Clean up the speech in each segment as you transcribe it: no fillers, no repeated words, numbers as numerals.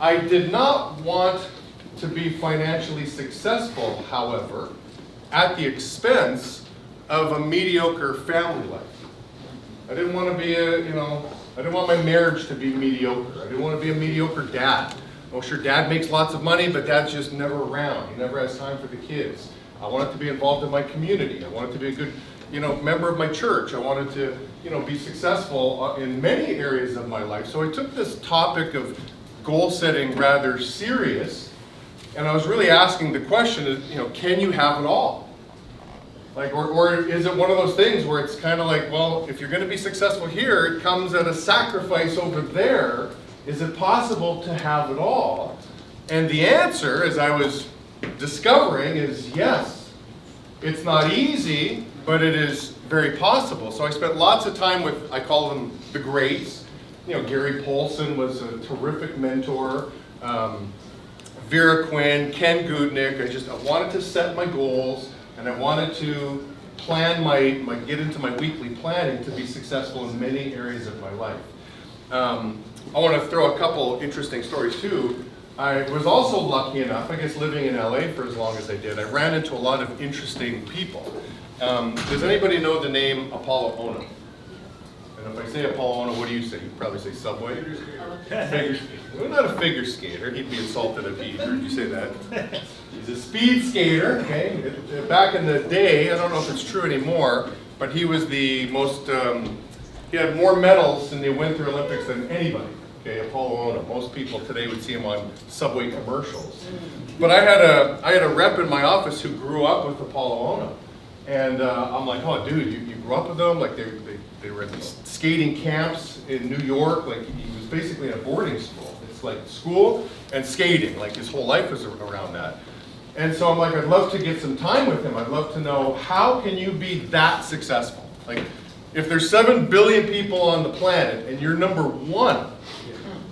I did not want to be financially successful, however, at the expense of a mediocre family life. I didn't want to be I didn't want my marriage to be mediocre. I didn't want to be a mediocre dad. Oh, sure, dad makes lots of money, but dad's just never around. He never has time for the kids. I wanted to be involved in my community. I wanted to be a good, member of my church. I wanted to, be successful in many areas of my life. So I took this topic of goal setting rather serious, and I was really asking the question, can you have it all? Like, or is it one of those things where it's kind of like, well, if you're going to be successful here, it comes at a sacrifice over there. Is it possible to have it all? And the answer, as I was discovering, is yes. It's not easy, but it is very possible. So I spent lots of time with, I call them the greats. Gary Paulson was a terrific mentor. Vera Quinn, Ken Goodnick. I wanted to set my goals. And I wanted to plan get into my weekly planning to be successful in many areas of my life. I want to throw a couple interesting stories too. I was also lucky enough, I guess living in LA for as long as I did, I ran into a lot of interesting people. Does anybody know the name Apollo Ono? And if I say Apollo Ono, what do you say? You'd probably say Subway. Figure skater. Well, not a figure skater. He'd be insulted if he heard you say that. He's a speed skater, okay? Back in the day, I don't know if it's true anymore, but he was the most, he had more medals in the Winter Olympics than anybody, okay, Apollo Ono. Most people today would see him on Subway commercials. But I had a rep in my office who grew up with Apollo Ono. And I'm like, oh, dude, you grew up with them? Like, they were at these skating camps in New York. Like, he was basically in a boarding school. It's like school and skating. Like, his whole life was around that. And so I'm like, I'd love to get some time with him. I'd love to know, how can you be that successful? Like, if there's 7 billion people on the planet and you're number 1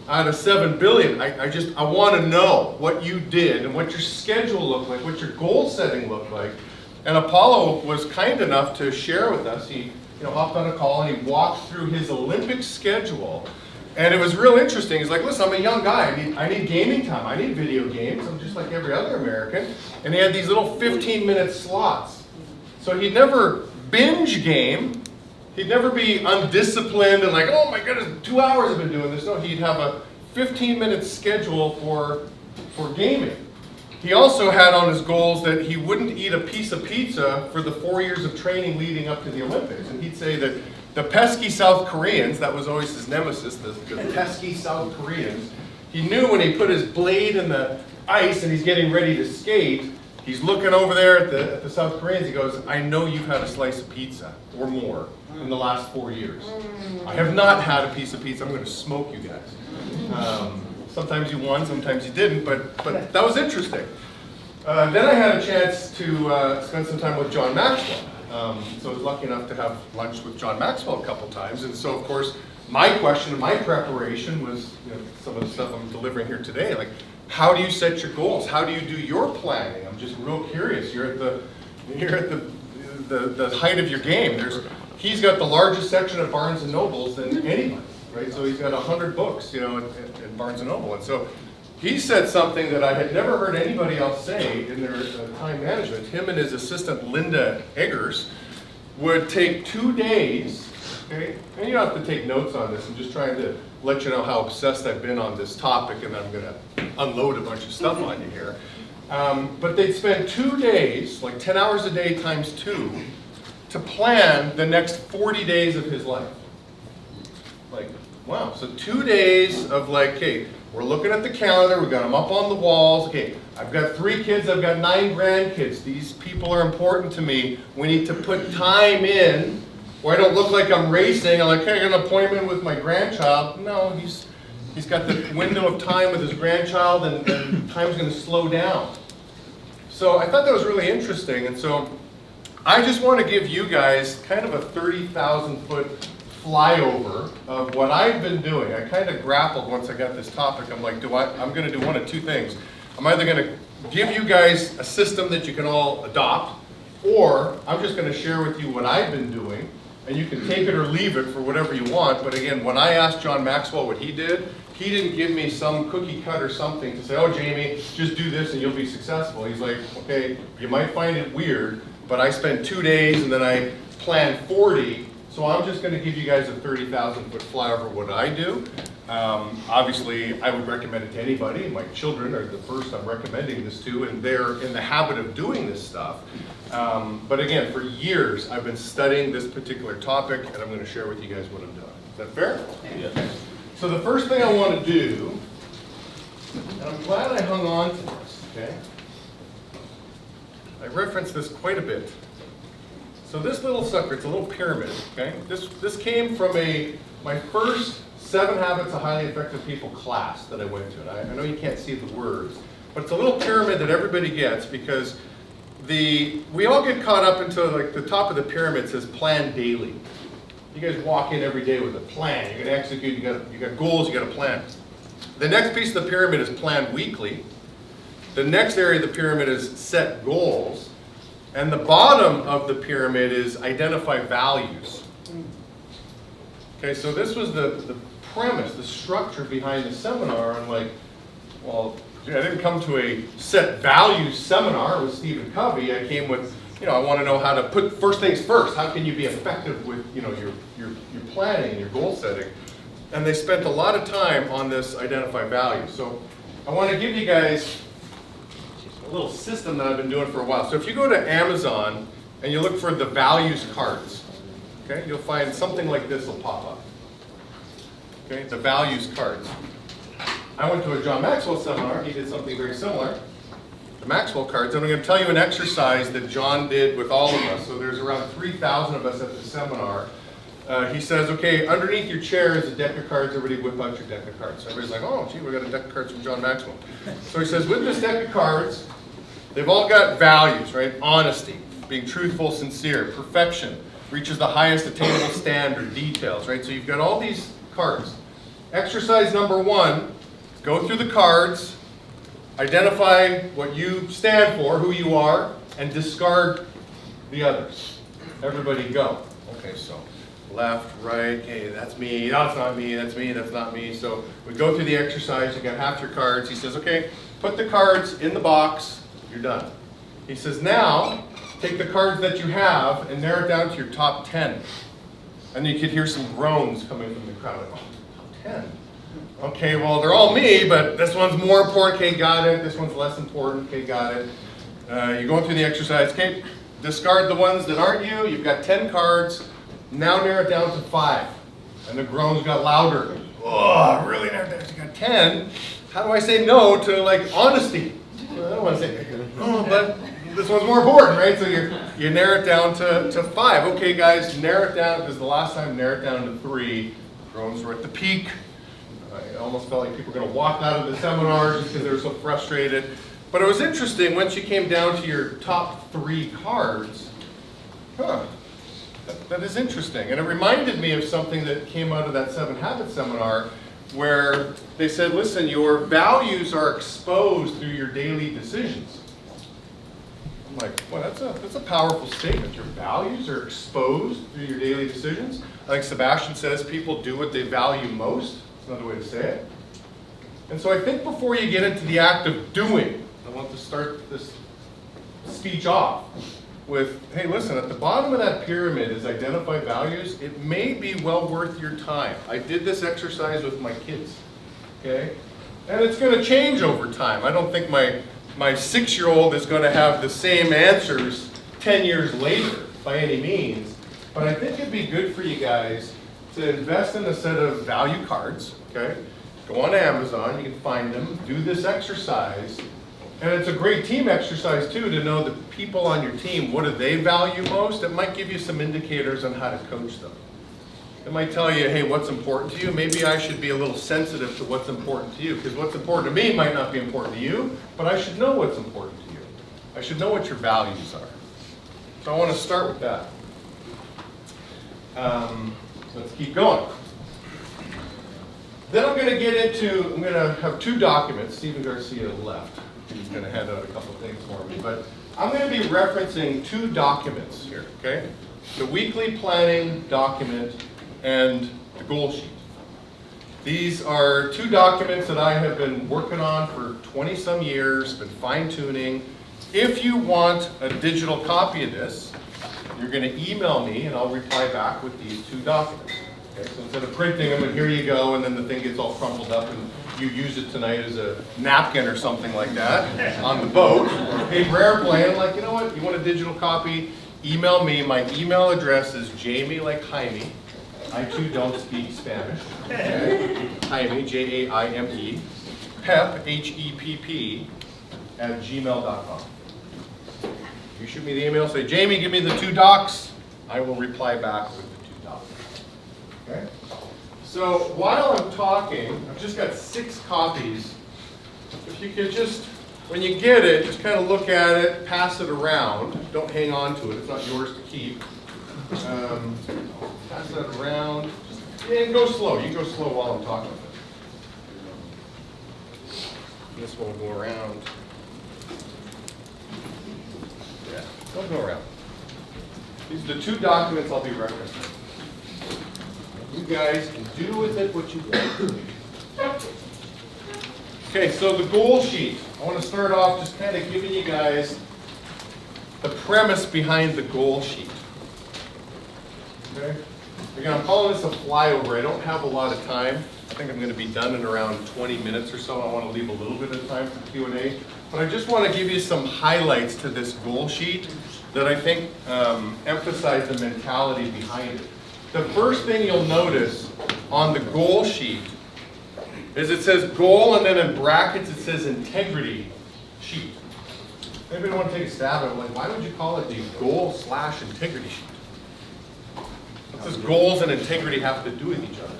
out of 7 billion, I want to know what you did and what your schedule looked like, what your goal setting looked like. And Apollo was kind enough to share with us. He hopped on a call and he walked through his Olympic schedule. And it was real interesting. He's like, listen, I'm a young guy. I need gaming time. I need video games. I'm just like every other American. And he had these little 15-minute slots. So he'd never binge game. He'd never be undisciplined and like, oh my goodness, 2 hours I've been doing this. No, he'd have a 15-minute schedule for gaming. He also had on his goals that he wouldn't eat a piece of pizza for the 4 years of training leading up to the Olympics. And he'd say that the pesky South Koreans, that was always his nemesis, the pesky South Koreans, he knew when he put his blade in the ice and he's getting ready to skate, he's looking over there at the South Koreans, he goes, I know you've had a slice of pizza or more in the last 4 years. I have not had a piece of pizza. I'm going to smoke you guys. Sometimes you won, sometimes you didn't, but that was interesting. Then I had a chance to spend some time with John Maxwell. So I was lucky enough to have lunch with John Maxwell a couple times. And so, of course, my question and my preparation was some of the stuff I'm delivering here today. Like, how do you set your goals? How do you do your planning? I'm just real curious. You're at the height of your game. He's got the largest section of Barnes & Nobles than anybody. Right, so he's got 100 books, in Barnes & Noble. And so he said something that I had never heard anybody else say in their time management. Him and his assistant, Linda Eggers, would take 2 days, okay? And you don't have to take notes on this. I'm just trying to let you know how obsessed I've been on this topic, and I'm going to unload a bunch of stuff on you here. But they'd spend 2 days, like 10 hours a day times 2, to plan the next 40 days of his life. Like, wow, so 2 days of like, okay, we're looking at the calendar, we got them up on the walls, okay, I've got 3 kids, I've got 9 grandkids, these people are important to me, we need to put time in, where I don't look like I'm racing, I'm like, hey, I got an appointment with my grandchild. No, he's got the window of time with his grandchild, and time's going to slow down. So I thought that was really interesting, and so I just want to give you guys kind of a 30,000-foot flyover of what I've been doing. I kind of grappled once I got this topic. I'm like, I'm going to do one of 2 things. I'm either going to give you guys a system that you can all adopt, or I'm just going to share with you what I've been doing, and you can take it or leave it for whatever you want. But again, when I asked John Maxwell what he did, he didn't give me some cookie cut or something to say, oh, Jamie, just do this and you'll be successful. He's like, okay, you might find it weird, but I spent 2 days and then I planned 40, so I'm just going to give you guys a 30,000-foot flyover what I do. Obviously, I would recommend it to anybody. My children are the first I'm recommending this to, and they're in the habit of doing this stuff. But again, for years, I've been studying this particular topic, and I'm going to share with you guys what I'm doing. Is that fair? Yeah. So the first thing I want to do, and I'm glad I hung on to this, okay? I reference this quite a bit. So this little sucker, it's a little pyramid, okay? This came from my first 7 Habits of Highly Effective People class that I went to. And I know you can't see the words, but it's a little pyramid that everybody gets because we all get caught up into like the top of the pyramid says plan daily. You guys walk in every day with a plan. You're going to execute, you got goals, you got a plan. The next piece of the pyramid is plan weekly. The next area of the pyramid is set goals. And the bottom of the pyramid is identify values. Okay, so this was the premise, the structure behind the seminar. I'm like, well, I didn't come to a set values seminar with Stephen Covey. I came with, I want to know how to put first things first. How can you be effective with, your planning and your goal setting? And they spent a lot of time on this identify values. So I want to give you guys a little system that I've been doing for a while. So if you go to Amazon and you look for the values cards, okay, you'll find something like this will pop up. Okay, the values cards. I went to a John Maxwell seminar. He did something very similar. The Maxwell cards, and I'm going to tell you an exercise that John did with all of us. So there's around 3,000 of us at the seminar. He says, okay, underneath your chair is a deck of cards. Everybody whip out your deck of cards. So everybody's like, oh, gee, we got a deck of cards from John Maxwell. So he says, with this deck of cards, they've all got values, right? Honesty, being truthful, sincere, perfection, reaches the highest attainable standard, details, right? So you've got all these cards. Exercise number 1, go through the cards, identify what you stand for, who you are, and discard the others. Everybody go. Okay, so left, right, okay, that's me, that's not me, that's me, that's not me. So we go through the exercise, you got half your cards. He says, okay, put the cards in the box, you're done. He says, now, take the cards that you have and narrow it down to your top 10. And you could hear some groans coming from the crowd. Like, oh, top 10. Okay, well, they're all me, but this one's more important. Okay, got it. This one's less important. Okay, got it. You're going through the exercise. Okay, discard the ones that aren't you. You've got 10 cards. Now narrow it down to 5. And the groans got louder. Oh, really narrow it down. You got 10. How do I say no to, like, honesty? Well, I don't want to say, oh, but this one's more important, right? So you narrow it down to 5. Okay, guys, narrow it down, because the last time narrow it down to 3. Groans were at the peak. I almost felt like people were going to walk out of the seminar just because they were so frustrated. But it was interesting, once you came down to your top 3 cards, that is interesting. And it reminded me of something that came out of that 7 Habits seminar, where they said, listen, your values are exposed through your daily decisions. I'm like, well, that's a powerful statement. Your values are exposed through your daily decisions. Like Sebastian says, people do what they value most. That's another way to say it. And so I think before you get into the act of doing, I want to start this speech off with, hey, listen, at the bottom of that pyramid is identify values. It may be well worth your time. I did this exercise with my kids, okay? And it's going to change over time. I don't think my 6-year-old is going to have the same answers 10 years later by any means. But I think it'd be good for you guys to invest in a set of value cards, okay? Go on Amazon, you can find them, do this exercise. And it's a great team exercise too, to know the people on your team, what do they value most? It might give you some indicators on how to coach them. It might tell you, hey, what's important to you? Maybe I should be a little sensitive to what's important to you, because what's important to me might not be important to you, but I should know what's important to you. I should know what your values are. So I want to start with that. Let's keep going. Then I'm going to have 2 documents. Stephen Garcia left. He's going to hand out a couple things for me. But I'm going to be referencing 2 documents here, okay? The weekly planning document and the goal sheet. These are 2 documents that I have been working on for 20 some years, been fine tuning. If you want a digital copy of this, you're going to email me and I'll reply back with these 2 documents. Okay, so instead of printing them and here you go and then the thing gets all crumpled up and you use it tonight as a napkin or something like that on the boat or a paper airplane, like, you know what, you want a digital copy, email me. My email address is Jamie, like Jaime. I too don't speak Spanish. Okay? Jaime, Jaime, Pepp, H-E-P-P, @gmail.com. You shoot me the email, say, Jamie, give me the 2 docs. I will reply back with the 2 docs. Okay? So while I'm talking, I've just got 6 copies. If you could just, when you get it, just kind of look at it, pass it around. Don't hang on to it. It's not yours to keep. Pass that around. And go slow. You can go slow while I'm talking. This one will go around. Yeah, don't go around. These are the 2 documents I'll be referencing. You guys can do with it what you want. Okay, so the goal sheet. I want to start off just kind of giving you guys the premise behind the goal sheet. Okay? Again, I'm calling this a flyover. I don't have a lot of time. I think I'm going to be done in around 20 minutes or so. I want to leave a little bit of time for Q&A. But I just want to give you some highlights to this goal sheet that I think emphasize the mentality behind it. The first thing you'll notice on the goal sheet is it says goal, and then in brackets it says integrity sheet. Anybody want to take a stab at it? Like, why would you call it the goal/integrity sheet? What does goals and integrity have to do with each other?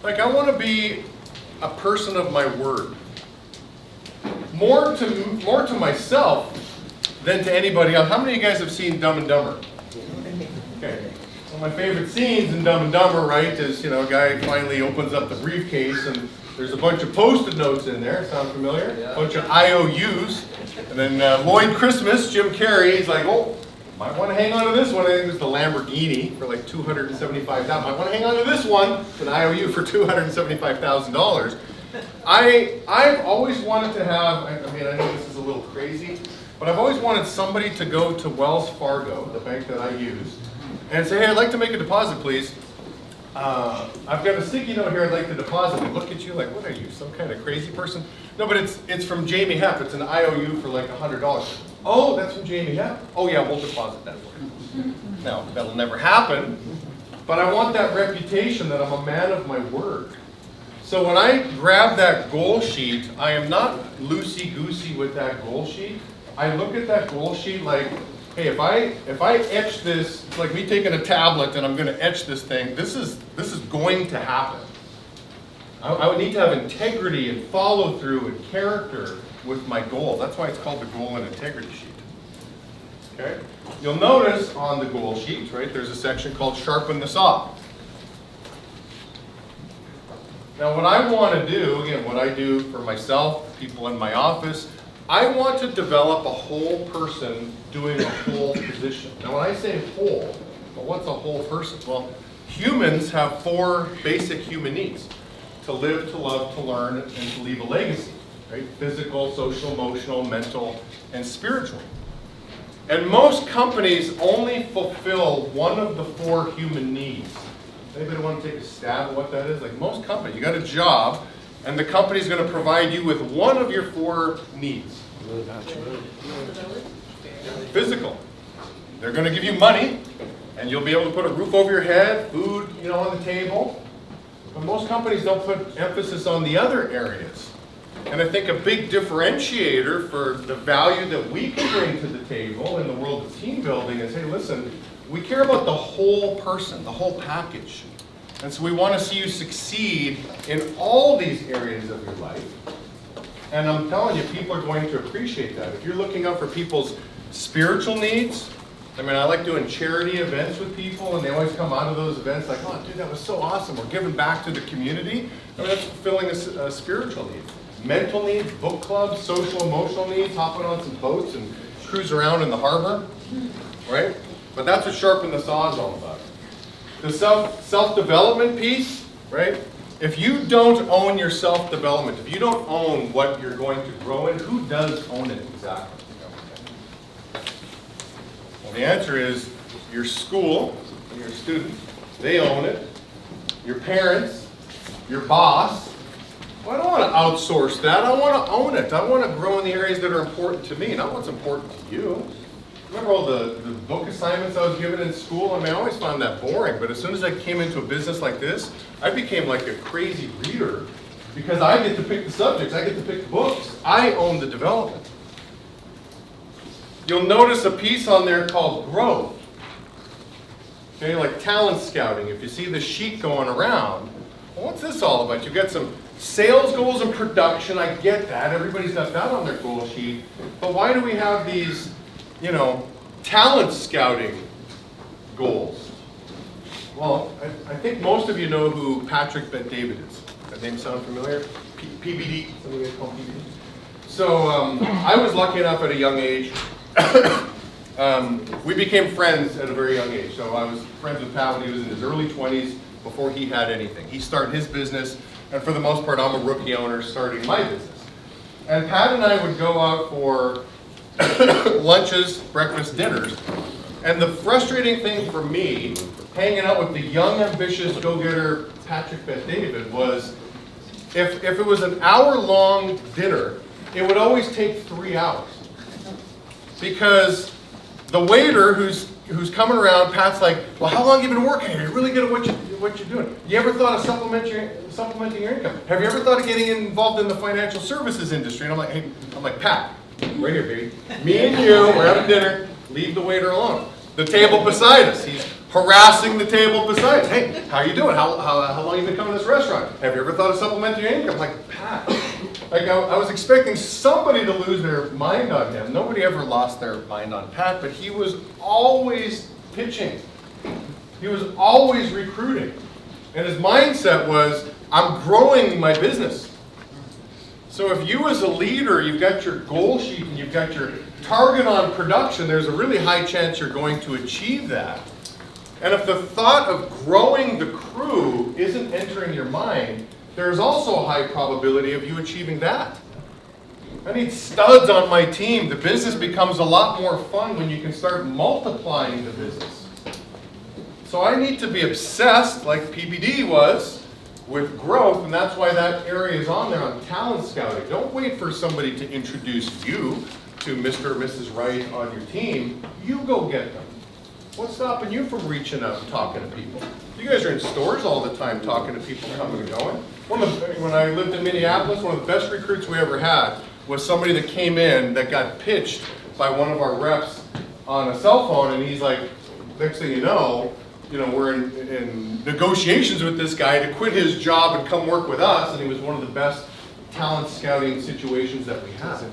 Like, I want to be a person of my word. More to myself than to anybody else. How many of you guys have seen Dumb and Dumber? Okay. One of my favorite scenes in Dumb and Dumber, right, is, you know, a guy finally opens up the briefcase and there's a bunch of Post-it notes in there. Sound familiar? Yeah. A bunch of IOUs. And then Lloyd Christmas, Jim Carrey, he's like, oh, might want to hang on to this one. I think it was the Lamborghini for like $275,000. Might want to hang on to this one. It's an IOU for $275,000. I've always wanted to have, I mean, I know this is a little crazy, but I've always wanted somebody to go to Wells Fargo, the bank that I use, and say, hey, I'd like to make a deposit, please. I've got a sticky note here I'd like to deposit. And look at you like, what are you, some kind of crazy person? No, but it's from Jamie Hepp. It's an IOU for like $100. Oh, that's from Jamie Hepp? Oh yeah, we'll deposit that for you. Now, that'll never happen, but I want that reputation that I'm a man of my word. So when I grab that goal sheet, I am not loosey-goosey with that goal sheet. I look at that goal sheet like, hey, if I etch this, it's like me taking a tablet and I'm going to etch this thing, this is going to happen. I would need to have integrity and follow through and character with my goal. That's why it's called the goal and integrity sheet. Okay? You'll notice on the goal sheet, right, there's a section called sharpen the saw. Now what I want to do, again, what I do for myself, people in my office, I want to develop a whole person doing a whole position. Now when I say whole, well, what's a whole person? Well, humans have 4 basic human needs. To live, to love, to learn, and to leave a legacy. Right? Physical, social, emotional, mental, and spiritual. And most companies only fulfill one of the 4 human needs. Anybody want to take a stab at what that is? Like most companies, you got a job, and the company's going to provide you with one of your 4 needs. Physical. They're going to give you money, and you'll be able to put a roof over your head, food, you know, on the table. But most companies don't put emphasis on the other areas. And I think a big differentiator for the value that we can bring to the table in the world of team building is, hey, listen, we care about the whole person, the whole package. And so we want to see you succeed in all these areas of your life. And I'm telling you, people are going to appreciate that. If you're looking out for people's spiritual needs, I mean, I like doing charity events with people, and they always come out of those events like, oh, dude, that was so awesome. We're giving back to the community. I mean, that's fulfilling a spiritual need. Mental needs, book clubs, social, emotional needs, hopping on some boats and cruise around in the harbor, right? But that's what Sharpen the Saw is all about. The self-development piece, right? If you don't own your self-development, if you don't own what you're going to grow in, who does own it exactly? Well, the answer is your school and your students. They own it. Your parents, your boss. Well, I don't want to outsource that. I want to own it. I want to grow in the areas that are important to me, not what's important to you. Remember all the book assignments I was given in school? I mean, I always found that boring, but as soon as I came into a business like this, I became like a crazy reader because I get to pick the subjects, I get to pick the books. I own the development. You'll notice a piece on there called growth. Okay, like talent scouting. If you see the sheet going around, well, what's this all about? You've got some sales goals and production. I get that. Everybody's got that on their goal sheet. But why do we have these, talent scouting goals? Well, I think most of you know who Patrick Bet-David is. That name sound familiar? PBD, something they call PBD. So I was lucky enough at a young age. We became friends at a very young age. So I was friends with Pat when he was in his early 20s before he had anything. He started his business, and for the most part, I'm a rookie owner starting my business. And Pat and I would go out for lunches, breakfast, dinners. And the frustrating thing for me, hanging out with the young, ambitious go-getter Patrick Bet-David, was if it was an hour-long dinner, it would always take 3 hours. Because the waiter who's coming around, Pat's like, well, how long have you been working here? You're really good at what you're doing. You ever thought of supplementing your income? Have you ever thought of getting involved in the financial services industry? And I'm like, Pat, right here, baby. Me and you, we're having dinner. Leave the waiter alone. The table beside us. He's harassing the table beside us. Hey, how you doing? How long have you been coming to this restaurant? Have you ever thought of supplementing your income? I'm like, Pat. I was expecting somebody to lose their mind on him. Nobody ever lost their mind on Pat, but he was always pitching. He was always recruiting. And his mindset was, I'm growing my business. So if you as a leader, you've got your goal sheet and you've got your target on production, there's a really high chance you're going to achieve that. And if the thought of growing the crew isn't entering your mind, there's also a high probability of you achieving that. I need studs on my team. The business becomes a lot more fun when you can start multiplying the business. So I need to be obsessed, like PBD was, with growth, and that's why that area is on there on talent scouting. Don't wait for somebody to introduce you to Mr. or Mrs. Right on your team. You go get them. What's stopping you from reaching out and talking to people? You guys are in stores all the time talking to people coming and going. When I lived in Minneapolis, one of the best recruits we ever had was somebody that came in that got pitched by one of our reps on a cell phone, and he's like, next thing you know, we're in negotiations with this guy to quit his job and come work with us, and he was one of the best talent scouting situations that we have.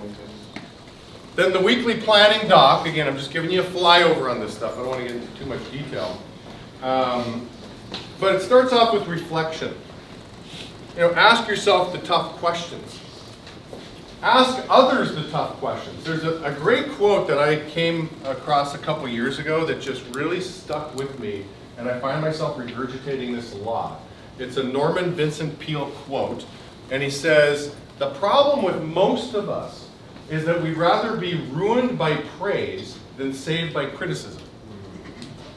Then the weekly planning doc, again, I'm just giving you a flyover on this stuff. I don't want to get into too much detail. But it starts off with reflection. Ask yourself the tough questions. Ask others the tough questions. There's a great quote that I came across a couple years ago that just really stuck with me, and I find myself regurgitating this a lot. It's a Norman Vincent Peale quote, and he says, the problem with most of us is that we'd rather be ruined by praise than saved by criticism.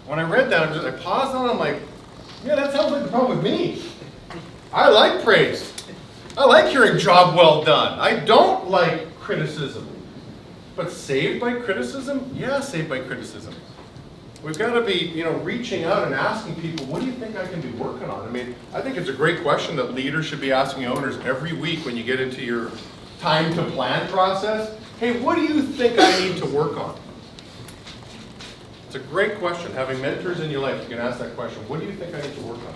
When I read that, I paused on it, I'm like, yeah, that sounds like the problem with me. I like praise. I like hearing job well done. I don't like criticism. But saved by criticism? Yeah, saved by criticism. We've got to be, reaching out and asking people, what do you think I can be working on? I mean, I think it's a great question that leaders should be asking owners every week when you get into your time to plan process. Hey, what do you think I need to work on? It's a great question. Having mentors in your life, you can ask that question. What do you think I need to work on?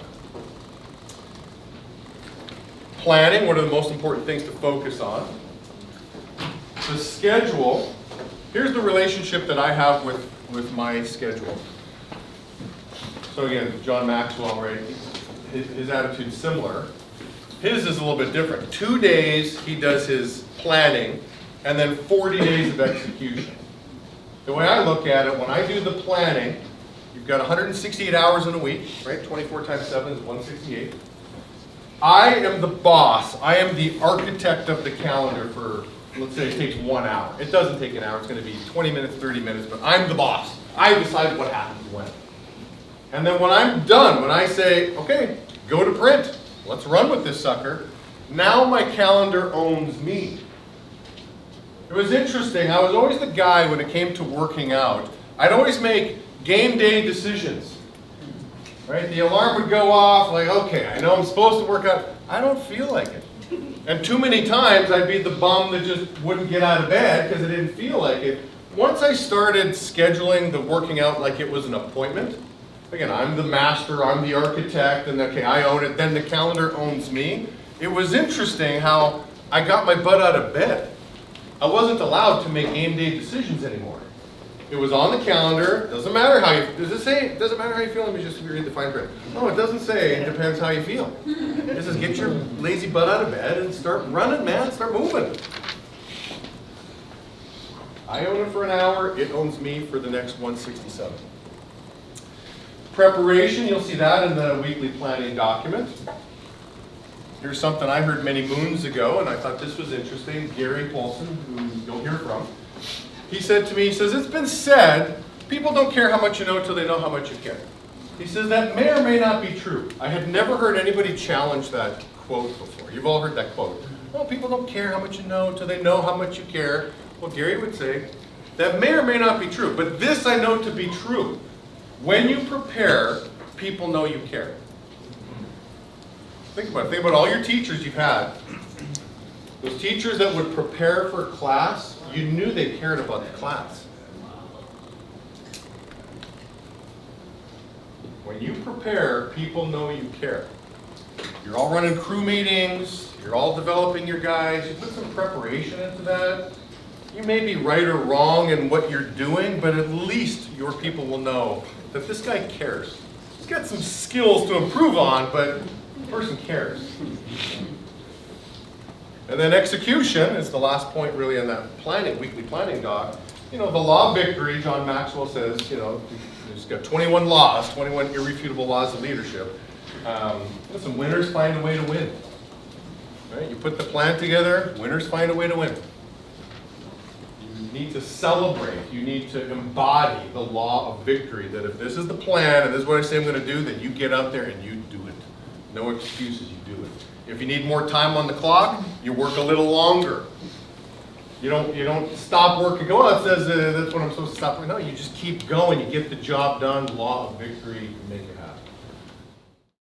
Planning, what are the most important things to focus on? The schedule. Here's the relationship that I have with my schedule. So again, John Maxwell, right? His attitude's similar. His is a little bit different. 2 days he does his planning, and then 40 days of execution. The way I look at it, when I do the planning, You've got 168 hours in a week, right? 24 times 7 is 168. I am the boss. I am the architect of the calendar for, let's say it takes 1 hour. It doesn't take an hour. It's going to be 20 minutes, 30 minutes, but I'm the boss. I decide what happens when. And then when I'm done, when I say, okay, go to print, let's run with this sucker, now my calendar owns me. It was interesting. I was always the guy when it came to working out. I'd always make game day decisions. Right? The alarm would go off, like, okay, I know I'm supposed to work out. I don't feel like it. And too many times I'd be the bum that just wouldn't get out of bed because I didn't feel like it. Once I started scheduling the working out like it was an appointment, again, I'm the master, I'm the architect, and okay, I own it, then the calendar owns me. It was interesting how I got my butt out of bed. I wasn't allowed to make game day decisions anymore. It was on the calendar. Doesn't matter how you. Does it say? It doesn't matter how you feel. Let me just read the fine print. No, it doesn't say. It depends how you feel. It says get your lazy butt out of bed and start running, man. Start moving. I own it for an hour. It owns me for the next 167. Preparation. You'll see that in the weekly planning document. Here's something I heard many moons ago, and I thought this was interesting. Gary Paulson, who you'll hear from. He said to me, he says, it's been said, people don't care how much you know until they know how much you care. He says that may or may not be true. I had never heard anybody challenge that quote before. You've all heard that quote. Oh, people don't care how much you know until they know how much you care. Well, Gary would say, that may or may not be true, but this I know to be true. When you prepare, people know you care. Think about it. Think about all your teachers you've had. Those teachers that would prepare for class, you knew they cared about the class. When you prepare, people know you care. You're all running crew meetings, you're all developing your guys, you put some preparation into that. You may be right or wrong in what you're doing, but at least your people will know that this guy cares. He's got some skills to improve on, but the person cares. And then execution is the last point really in that planning, weekly planning doc. You know, the law of victory, John Maxwell says, you know, he's got 21 laws, 21 irrefutable laws of leadership. Listen, winners find a way to win. Right? You put the plan together, winners find a way to win. You need to celebrate, you need to embody the law of victory, that if this is the plan and this is what I say I'm going to do, then you get out there and you do it. No excuses, you do it. If you need more time on the clock, you work a little longer. You don't stop working. Go, oh, it says that's what I'm supposed to stop. No, you just keep going. You get the job done. Law of victory, you can make it happen.